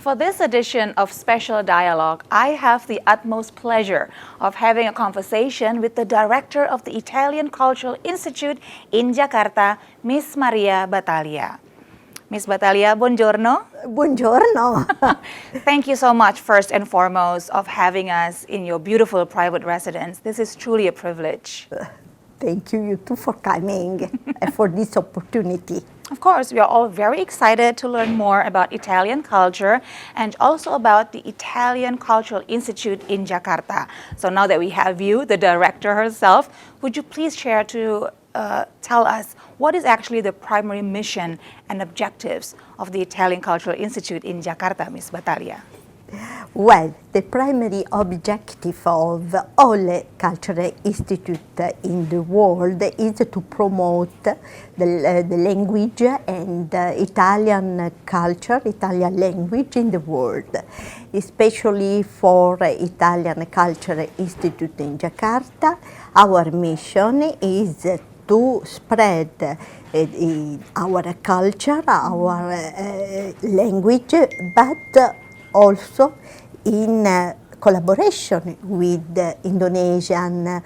For this edition of Special Dialogue, I have the utmost pleasure of having a conversation with the director of the Italian Cultural Institute in Jakarta, Miss Maria Battaglia. Miss Battaglia, buongiorno. Buongiorno. Thank you so much, first and foremost, of having us in your beautiful private residence. This is truly a privilege. Thank you too for coming and for this opportunity. Of course, we are all very excited to learn more about Italian culture and also about the Italian Cultural Institute in Jakarta. So now that we have you, the director herself, would you please share to tell us what is actually the primary mission and objectives of the Italian Cultural Institute in Jakarta, Ms. Battaglia? Well, the primary objective of all cultural institutes in the world is to promote the language and Italian culture, Italian language in the world, especially for Italian Cultural Institute in Jakarta. Our mission is to spread our culture, our language, but also in collaboration with Indonesian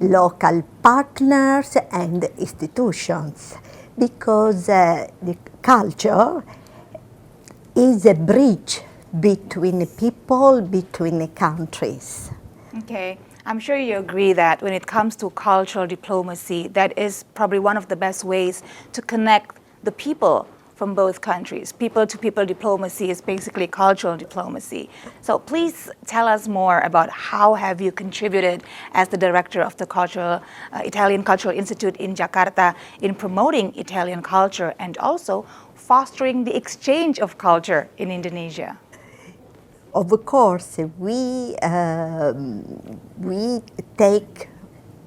local partners and institutions, because the culture is a bridge between people, between countries. Okay. I'm sure you agree that when it comes to cultural diplomacy, that is probably one of the best ways to connect the people from both countries. People-to-people diplomacy is basically cultural diplomacy. So please tell us more about how have you contributed as the director of the Italian Cultural Institute in Jakarta in promoting Italian culture and also fostering the exchange of culture in Indonesia. Of course, we take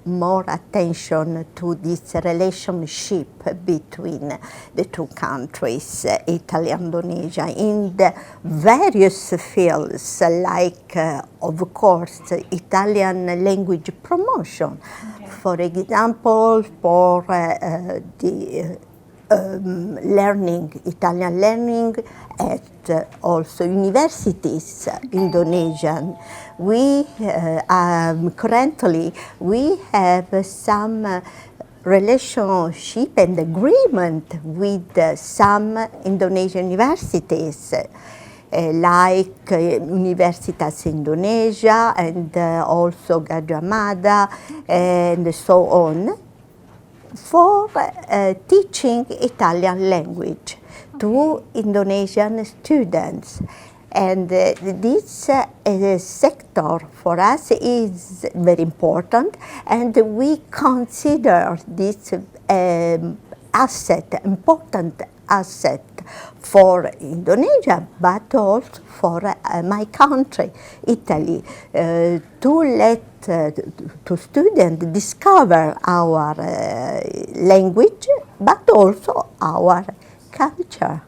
more attention to this relationship between the two countries, Italy and Indonesia, in the various fields, like, of course, Italian language promotion. Okay. For example, for the Italian learning at also universities, Indonesian. Currently we have some relationship and agreement with some Indonesian universities, like Universitas Indonesia and also Gadjah Mada and so on, for teaching Italian language to Indonesian students. And this sector for us is very important, and we consider this important asset for Indonesia, but also for my country, Italy, to let to students discover our language, but also our culture,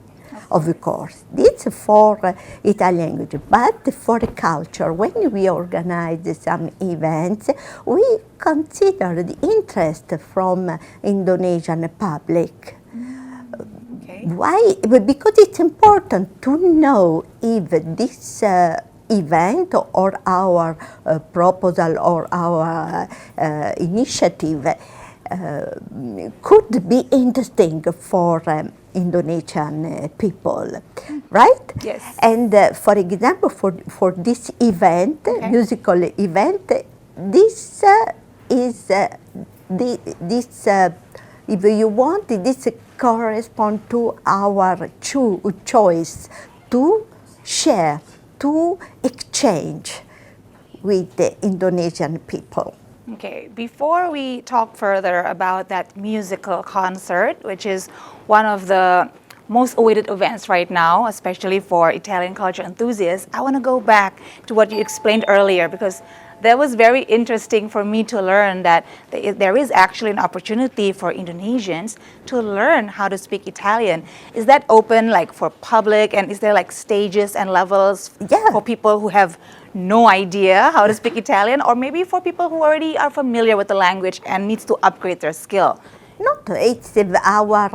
of course. This for Italian language, but for culture, when we organize some events, we consider the interest from Indonesian public. Okay. Why? Because it's important to know if this event or our proposal or our initiative could be interesting for Indonesian people, right? Yes. And for example, for this event, okay, musical event, this is this if you want, this corresponds to our choice to share, to exchange with the Indonesian people. Okay, before we talk further about that musical concert, which is one of the most awaited events right now, especially for Italian culture enthusiasts, I want to go back to what you explained earlier, because that was very interesting for me to learn that there is actually an opportunity for Indonesians to learn how to speak Italian. Is that open like for public, and is there like stages and levels for people who have no idea how to speak Italian, or maybe for people who already are familiar with the language and needs to upgrade their skill? Not, it's our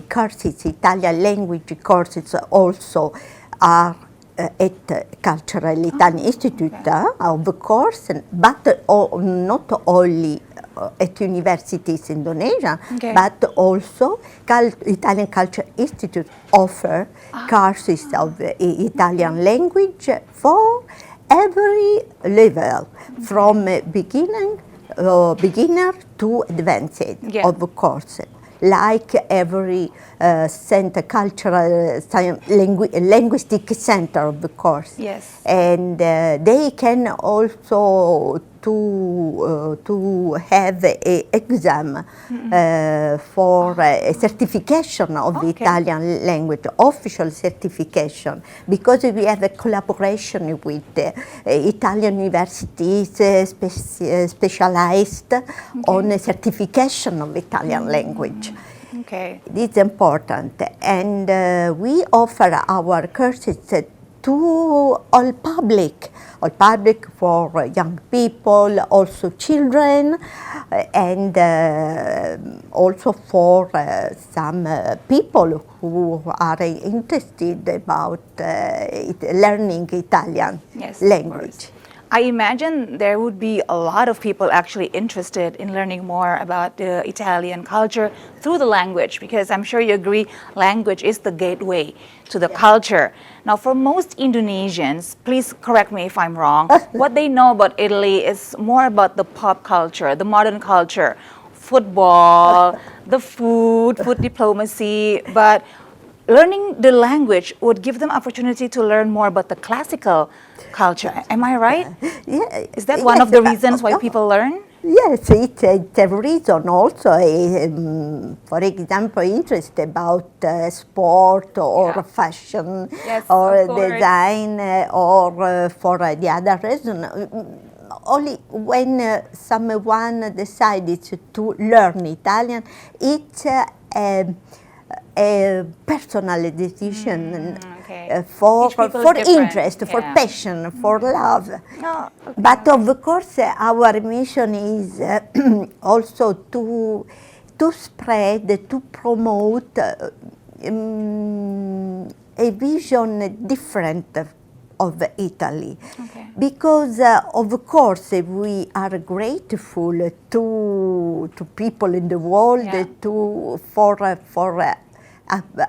courses, Italian language courses also are at Cultural Italian Institute, of course, but not only at universities in Indonesia, but also Italian Culture Institute offer courses of Italian language for every level, from beginner to advanced, of course. Like every cultural linguistic center, of course. Yes. And they can also to have an exam for a certification of the Italian language, official certification, because we have a collaboration with Italian universities specialized on a certification of Italian language. Okay. It's important, and we offer our courses to all public for young people, also children, and also for some people who are interested about learning Italian language. I imagine there would be a lot of people actually interested in learning more about the Italian culture through the language, because I'm sure you agree language is the gateway to the culture. Now, for most Indonesians, please correct me if I'm wrong, what they know about Italy is more about the pop culture, the modern culture, football, the food diplomacy, but learning the language would give them opportunity to learn more about the classical culture. Am I right? Yeah. Is that one of the reasons why people learn? Yes, it's a reason also. For example, interest about sport or fashion or design or for the other reason. Only when someone decides to learn Italian, it's a personal decision for interest, for passion, for love. But of course, our mission is also to spread, to promote a vision different of Italy, because of course we are grateful to people in the world for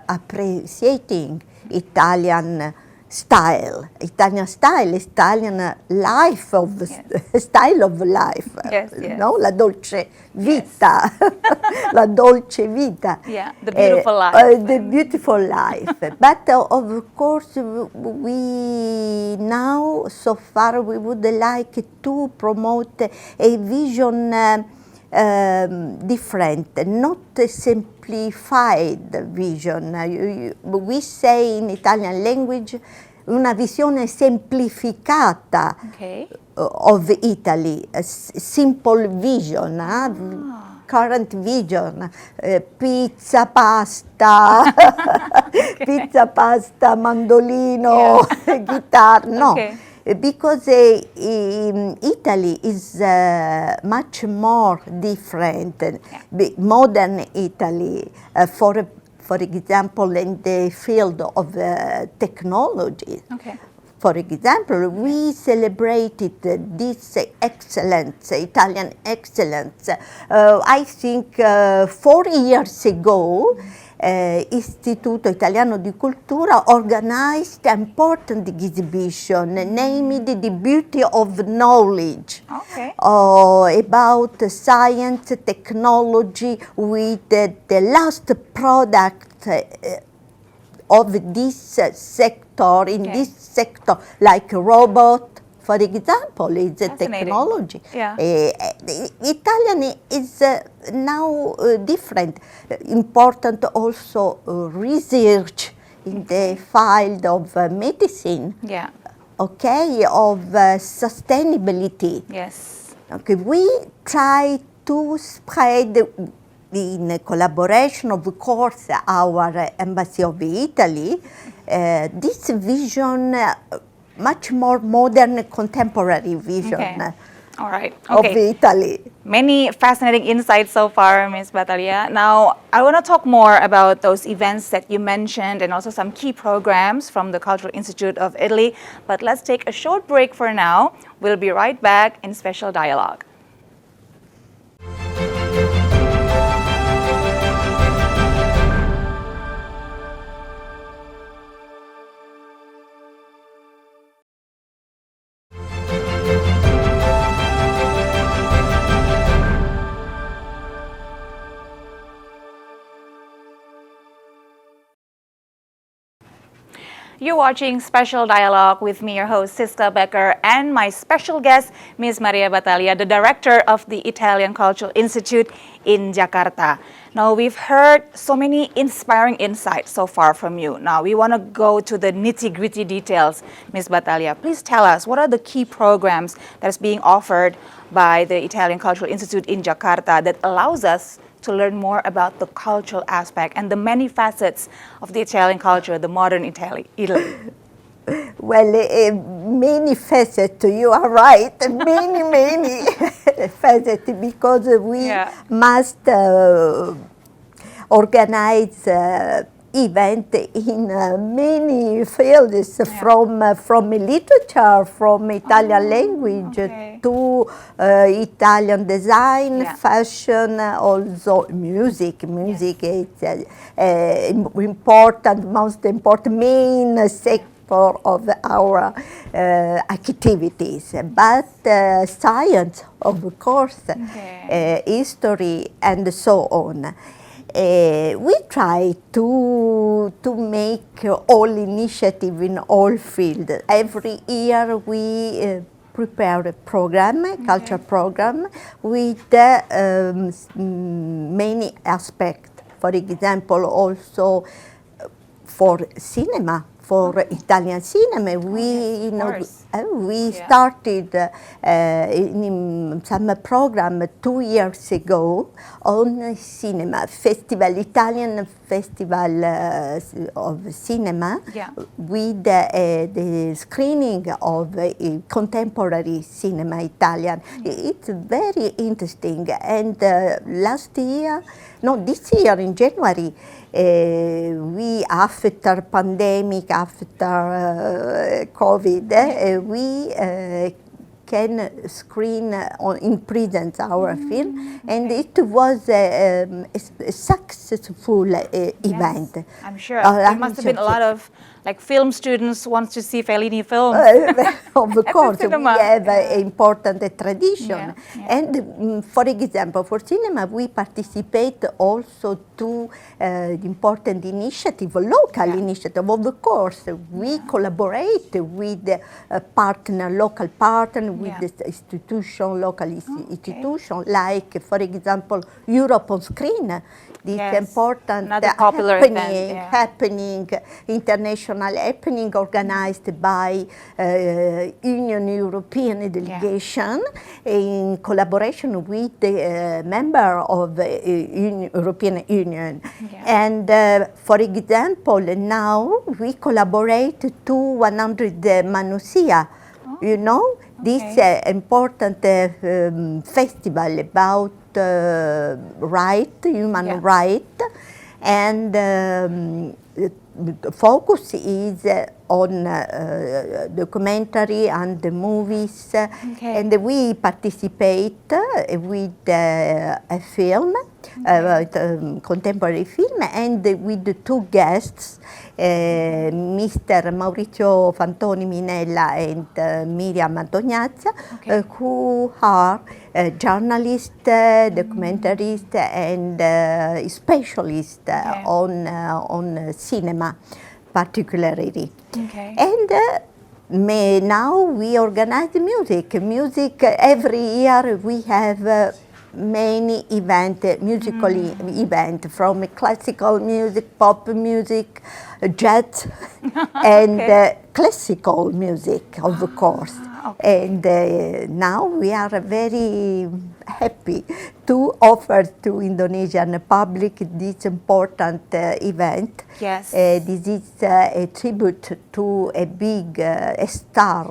appreciating Italian style, Italian life style of life. No, la dolce vita, la dolce vita. Yeah, the beautiful life. The beautiful life. But of course, we now so far we would like to promote a vision different, not a simplified vision. We say in Italian language una visione semplificata of Italy, a simple vision, current vision, pizza, pasta, pizza, pasta, mandolino, guitar, no. Because Italy is much more different, modern Italy, for example, in the field of technology. For example, we celebrated this excellence, Italian excellence, I think 4 years ago. Istituto Italiano di Cultura organized an important exhibition named The Beauty of Knowledge, about science, technology, with the last product of this sector, in this sector, like robot, for example, is a technology. Italian is now different. Important also research in the field of medicine. Of sustainability. We try to spread, in collaboration, of course, our Embassy of Italy, this vision, much more modern, contemporary vision of Italy. Many fascinating insights so far, Ms. Battaglia. Now, I want to talk more about those events that you mentioned and also some key programs from the Cultural Institute of Italy. But let's take a short break for now. We'll be right back in Special Dialogue. You're watching Special Dialogue with me, your host, Siska Becker, and my special guest, Ms. Maria Battaglia, the director of the Italian Cultural Institute in Jakarta. Now, we've heard so many inspiring insights so far from you. Now, we want to go to the nitty-gritty details, Ms. Battaglia. Please tell us, what are the key programs that's being offered by the Italian Cultural Institute in Jakarta that allows us to learn more about the cultural aspect and the many facets of the Italian culture, the modern Italy? Well, many facets, you are right, many facets, because we must organize event in many fields, from literature, from Italian language to Italian design, fashion, also music. Music is most important main sector of our activities, but science, of course, history, and so on. We try to make all initiative in all fields. Every year we prepare a program, culture program, with many aspects. For example, also for cinema. For Italian cinema, we started in some program 2 years ago on cinema festival, Italian festival of cinema, with the screening of contemporary cinema Italian. It's very interesting. And this year in January, we, after pandemic, after COVID, we can screen in presence our film, and it was a successful event. I'm sure. There must have been a lot of film students want to see Fellini films. Of course, we have an important tradition. And for example, for cinema, we participate also to important initiative, local initiative. Of course, we collaborate with local partner, with the institution, local institution, like, for example, Europe on Screen. This important happening, international happening organized by Union European delegation in collaboration with the member of the European Union. And for example, now we collaborate to 100 Manusia. You know, this important festival about human right, and the focus is on documentary and the movies, and we participate with a film, contemporary film, and with the two guests, Mr. Maurizio Fantoni Minella and Miriam Antognazza, who are journalists, documentarists, and specialists on cinema, particularly. And now we organize music. Every year we have many musical events, from classical music, pop music, jazz, and classical music, of course. Okay. And now we are very happy to offer to Indonesian public this important event. Yes. This is a tribute to a big star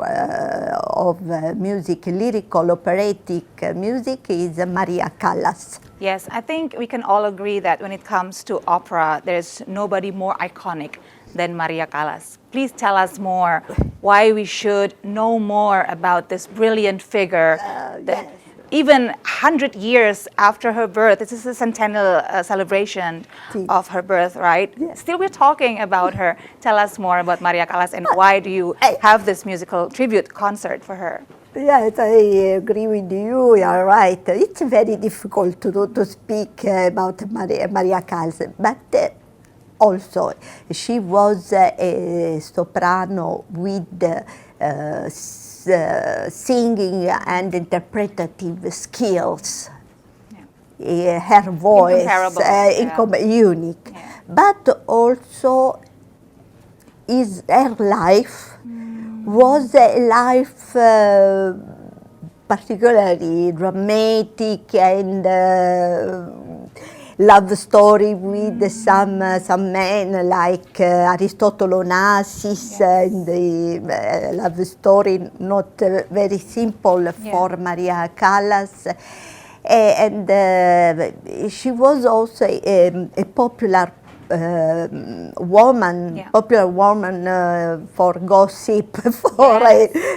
of music, lyrical, operatic music, is Maria Callas. Yes, I think we can all agree that when it comes to opera, there's nobody more iconic than Maria Callas. Please tell us more why we should know more about this brilliant figure. Yes. Even 100 years after her birth, this is a centennial celebration of her birth, right? Yes. Still we're talking about her. Tell us more about Maria Callas and why do you have this musical tribute concert for her? Yes, I agree with you. You are right. It's very difficult to speak about Maria Callas, but also she was a soprano with singing and interpretative skills. Her voice unique, but also her life was a life particularly dramatic and love story with some men like Aristotle Onassis, and the love story not very simple for Maria Callas. And she was also a popular woman, for gossip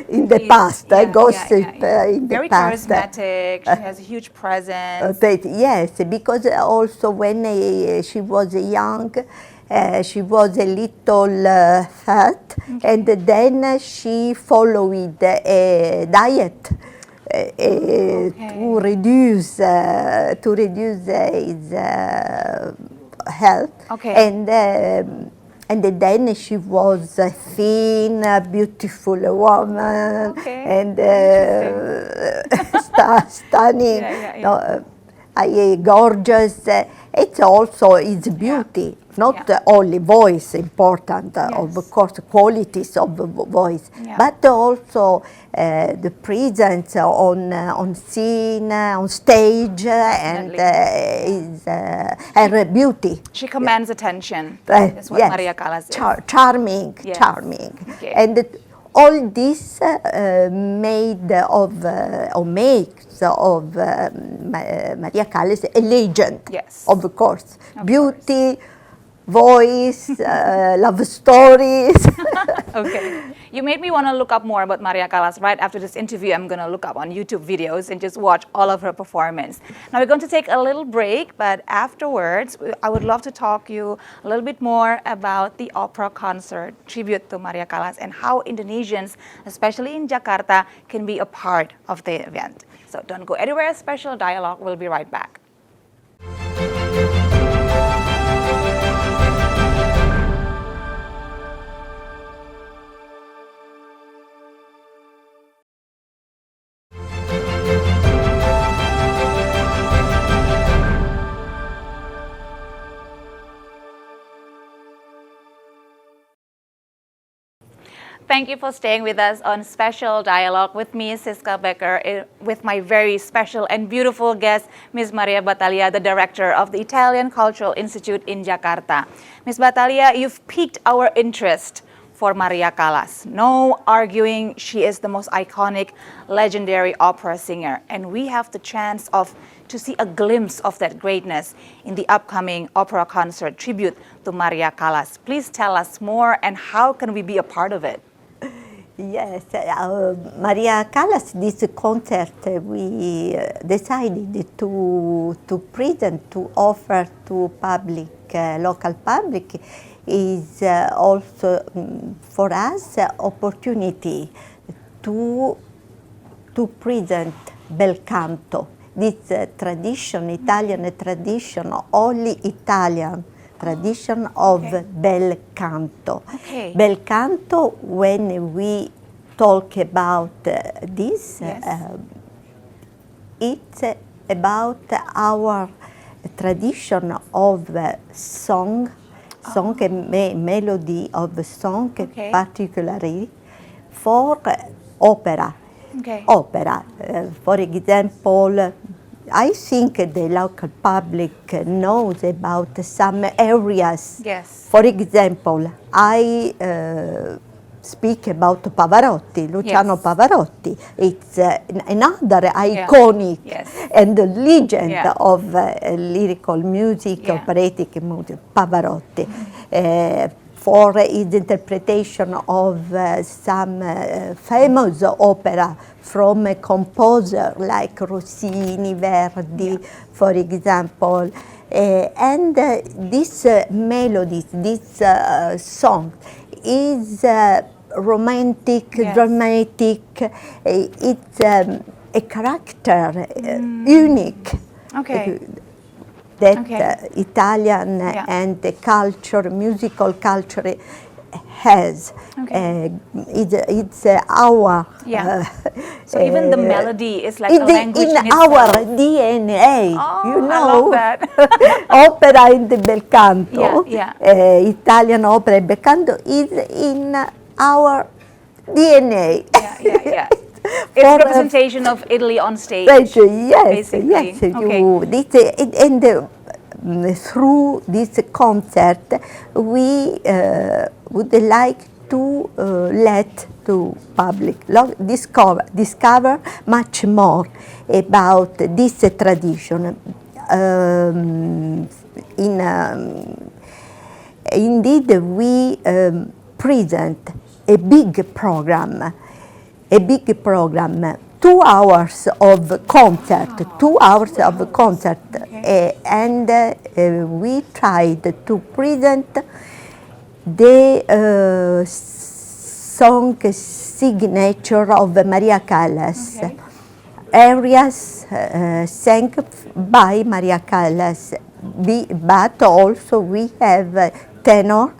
in the past, gossip in very the past. Very charismatic, she has a huge presence. Yes, because also when she was young, she was a little fat, and then she followed a diet to reduce his health, and then she was a thin, beautiful woman, and stunning, gorgeous. It's also its beauty, not only voice important, of course, qualities of voice, but also the presence on scene, on stage, and her beauty. She commands attention. That's what Maria Callas is. Charming. And all this makes of Maria Callas a legend, of course. Beauty, voice, love stories. You made me want to look up more about Maria Callas. Right after this interview, I'm going to look up on YouTube videos and just watch all of her performance. Now we're going to take a little break, but afterwards, I would love to talk to you a little bit more about the opera concert tribute to Maria Callas and how Indonesians, especially in Jakarta, can be a part of the event. So don't go anywhere. Special Dialogue. We'll be right back. Thank you for staying with us on Special Dialogue with me, Siska Becker, with my very special and beautiful guest, Ms. Maria Battaglia, the director of the Italian Cultural Institute in Jakarta. Ms. Battaglia, you've piqued our interest for Maria Callas. No arguing, she is the most iconic, legendary opera singer, and we have the chance to see a glimpse of that greatness in the upcoming opera concert tribute to Maria Callas. Please tell us more, and how can we be a part of it? Yes, Maria Callas, this concert we decided to present, to offer to public, local public, is also for us opportunity to present bel canto, this tradition, Italian tradition, only Italian tradition of bel canto. Bel canto, when we talk about this, it's about our tradition of song song and melody of a song, Okay. particularly for opera. Okay. Opera, for example, I think the local public knows about some areas. Yes. For example, I speak about Pavarotti, Luciano Yes. Pavarotti. It's another iconic Yes. and legend Yeah. of lyrical music, Yeah. operatic music, Pavarotti. For his interpretation of some famous opera from a composer like Rossini, Verdi, for example. And this melody, this song is romantic, Yes. dramatic. It's a character unique. Okay. That Okay. Italian Yeah. and the culture, musical culture has. Okay. It's our. Yeah. So even the melody is like a in language in our itself. DNA, Oh, you I know. love that. Opera in the bel canto, Yeah, Italian opera e bel canto is in our DNA. Yeah. It's For, representation of Italy on stage. Yes, basically. yes. Okay. And through this concert, we would like to let to public discover much more about this tradition. Indeed, we present a big program, 2 hours of concert, 2 hours of concert, and we tried to present the song signature of Maria Callas. Okay. Areas sang by Maria Callas, but also we have tenor,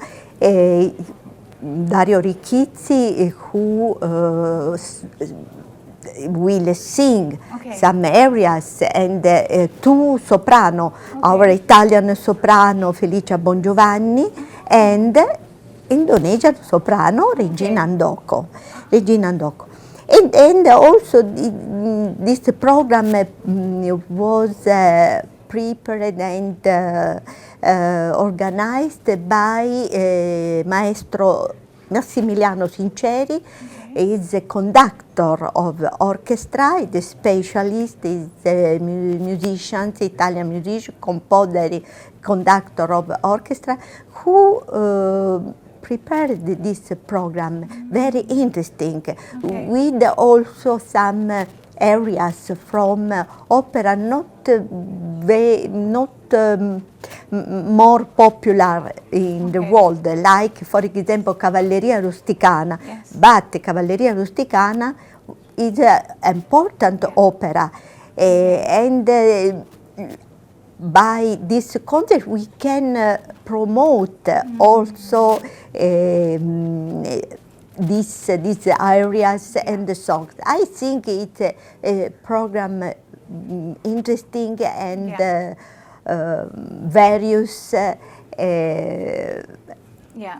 Dario Ricchizzi, who will sing some areas, and 2 soprano, our Italian soprano Felicia Bongiovanni, and Indonesian soprano Regina Andoko. And also this program was prepared and organized by Maestro Massimiliano Sinceri. He is a conductor of orchestra, the specialist, is a musician, Italian musician, composer, conductor of orchestra, who prepared this program, very interesting, with also some areas from opera not more popular in the world, like for example Cavalleria Rusticana. Yes. But Cavalleria Rusticana is an important opera, and by this concert we can promote also these areas and the songs. I think it's a program interesting and various.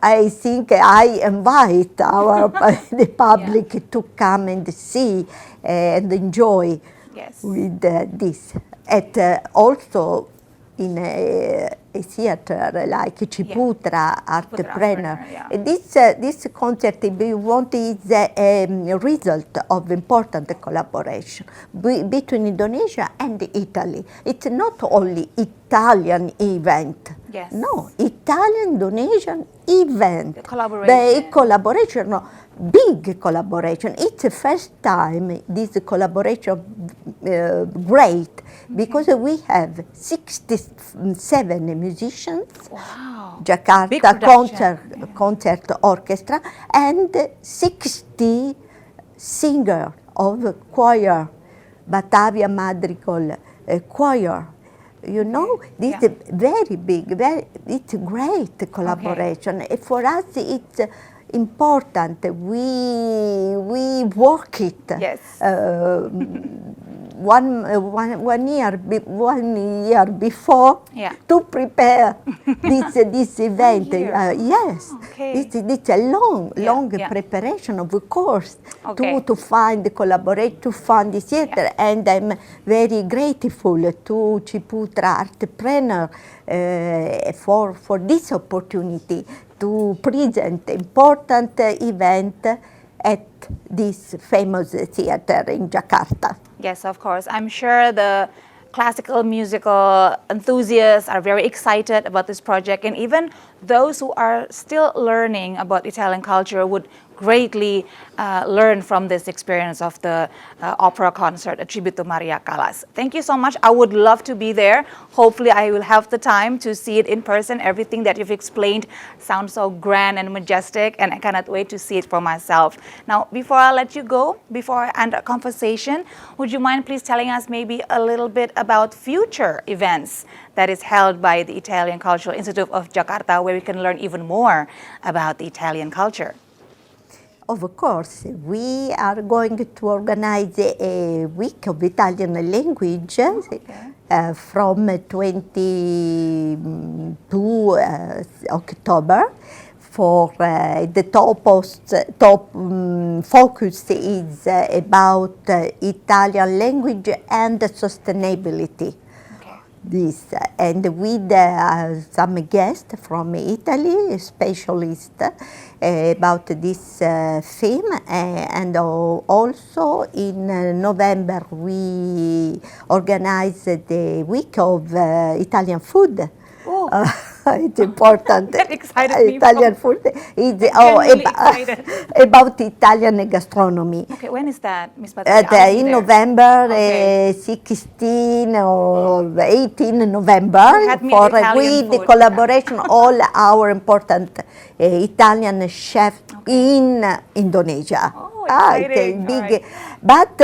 I think I invite the public to come and see and enjoy with this. Also in a theater like Ciputra, Artpreneur. This concert, we want, is a result of important collaboration between Indonesia and Italy. It's not only Italian event. Yes. No, Italian-Indonesian event. The collaboration. Collaboration, big collaboration. It's the first time this collaboration great, because we have 67 musicians, Jakarta concert orchestra, and 60 singers of choir, Batavia Madrigal choir. You know, this is very big, it's a great collaboration. For us, it's important. We work it one year before to prepare this event. Yes, Okay. it's a long preparation, of course, to find, collaborate, to fund this theater. And I'm very grateful to Ciputra Artpreneur for this opportunity to present important event at this famous theater in Jakarta. Yes, of course. I'm sure the classical musical enthusiasts are very excited about this project, and even those who are still learning about Italian culture would greatly learn from this experience of the opera concert, A Tribute to Maria Callas. Thank you so much. I would love to be there. Hopefully I will have the time to see it in person. Everything that you've explained sounds so grand and majestic, and I cannot wait to see it for myself. Now, before I let you go, before I end our conversation, would you mind please telling us maybe a little bit about future events that is held by the Italian Cultural Institute of Jakarta, where we can learn even more about the Italian culture? Of course, we are going to organize a week of Italian language from 22 October. For the top focus is about Italian language and sustainability. This and with some guests from Italy, specialists about this theme, and also in November we organize the week of Italian food. It's important. That excited me. Italian food is about Italian gastronomy. Okay, when is that, Ms. Battaglia? In November, 16 or 18 November, with the collaboration all our important Italian chefs in Indonesia. Oh, exciting. Big. But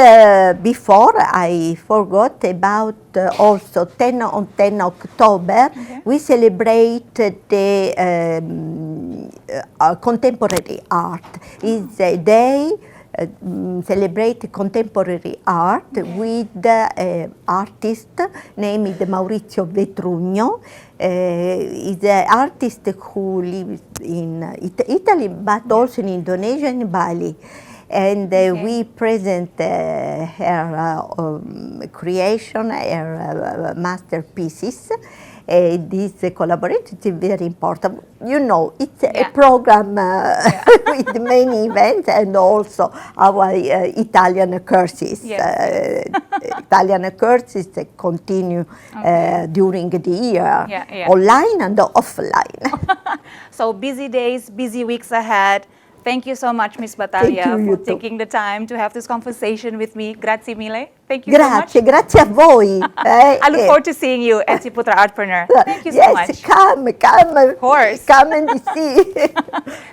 before, I forgot about also on 10 October, we celebrate the contemporary art. It's a day celebrate contemporary art with artist named Maurizio Vetrugno. Is an artist who lives in Italy, but also in Indonesia and Bali. And we present her creation, her masterpieces. This collaboration is very important. You know, it's a program with many events, and also our Italian courses. Italian courses continue during the year, online and offline. So busy days, busy weeks ahead. Thank you so much, Ms. Battaglia, for taking the time to have this conversation with me. Grazie mille. Thank you so much. Grazie a voi. I look forward to seeing you at Ciputra Artpreneur. Thank you so much. Yes, come. Of course. Come and see.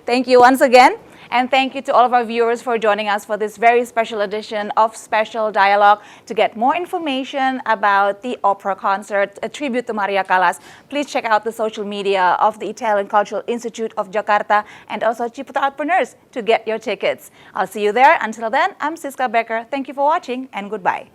Thank you once again. And thank you to all of our viewers for joining us for this very special edition of Special Dialogue. To get more information about the opera concert, A Tribute to Maria Callas, please check out the social media of the Italian Cultural Institute of Jakarta and also Ciputra Artpreneurs to get your tickets. I'll see you there. Until then, I'm Siska Becker. Thank you for watching and goodbye.